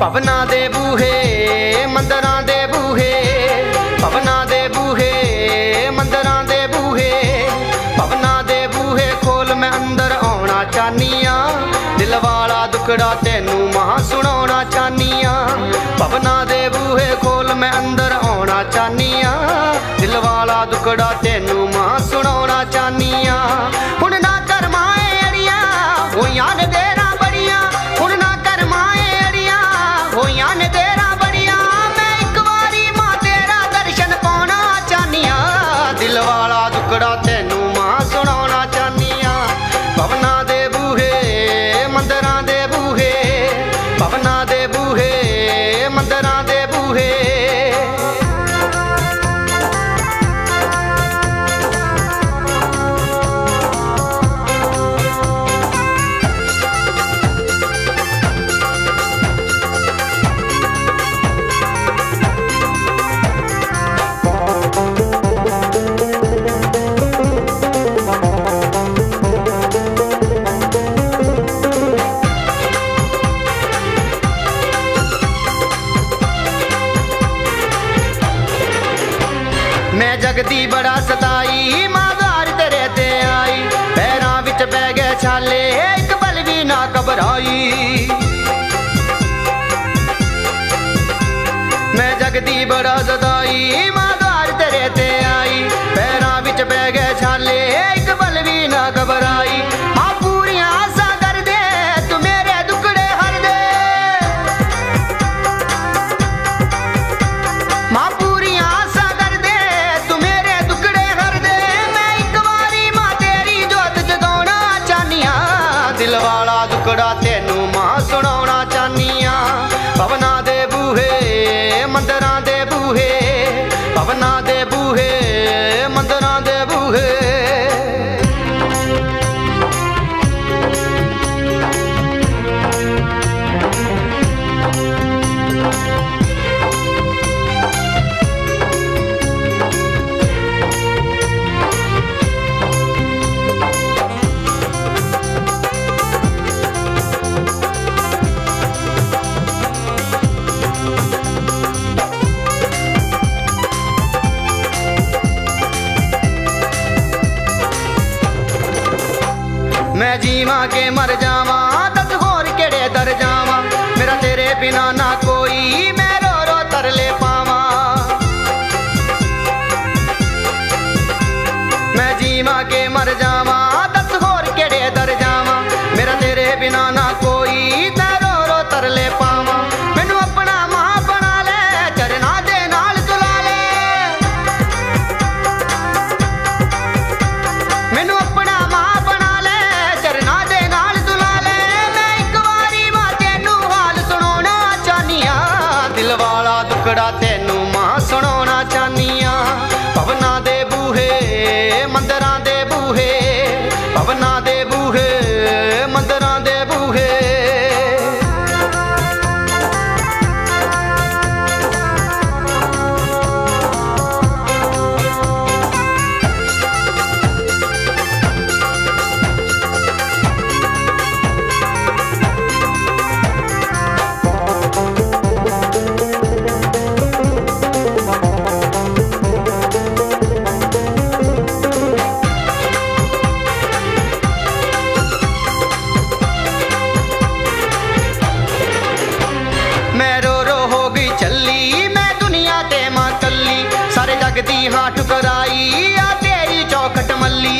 भवना दे बूहे मंदरां दे बूहे, भवना दे बूहे मंदरां दे बूहे, भवना दे बूहे खोल मैं अंदर आना चाहनिया, दिल वाला दुखड़ा तेनू मां सुनाना चाहनिया। भवना दे बूहे खोल मैं अंदर आना चाहनिया, दिल वाला दुखड़ा तेनू मां सुनाना चाहनिया। हुण ना कर माए अड़िया होइयां ने देरा बड़िया, हुण ना कर माए अड़िया होइयां ने देरा बड़िया, मैं एक बारी मां तेरा दर्शन पाना चाहनिया, दिल वाला दुखड़ा तेनू मां सुनाना चाहनिया। भवना दे बूहे मंदरां दे बूहे, भवना दे बूहे मंदरां दे बूहे। मैं जगदी बड़ा सताई मां द्वार तेरे ते आई, पैरां विच पै गए छाले एक पल भी ना घबराई। मैं जगदी बड़ा सताई मां द्वार तेरे ते आई, पैरां विच पै गए छाले एक पल भी ना घबराई। मां पूरियां आसां कर दे तू मेरे दुखड़े हर दे, मां पूरियां आसां कर दे तू मेरे दुखड़े हर दे, मैं एक बारी मां तेरी जोत जगाना चाहनिया, दिल वाला दुखड़ा तेनू मां सुनाना चाहनिया। भवना दे बूहे मंदरां दे बूहे, भवना दे बूहे मंदरां दे बूहे। मैं जीवा के मर जावा दस होर केड़े दर जावा, मेरा तेरे बिना ना कोई मैं रो रो तरले पावा। मैं जीवा के मर जावा दस होर केड़े दर जावा, मेरा तेरे बिना ना कोई मैं रो रो तरले पावा। मैनू अपना मां बना ले चरना दे नाल तुला ले, मैनू अपना मां बना ले चरना दे नाल तुला ले, मैं एक बारी मां तेनू हाल सुनाना चाहनिया, दिल वाला दुखड़ा तेनू मां सुनाना चाहनिया। भवना दे बूहे मंदरां दे बूहे, भवना दे बूहे मंदरां दे बूहे। मैं रो रो हो गई चली मैं दुनिया ते मां कल्ली, सारे जग दी हां ठुकराई आ तेरी चौखट मल्ली।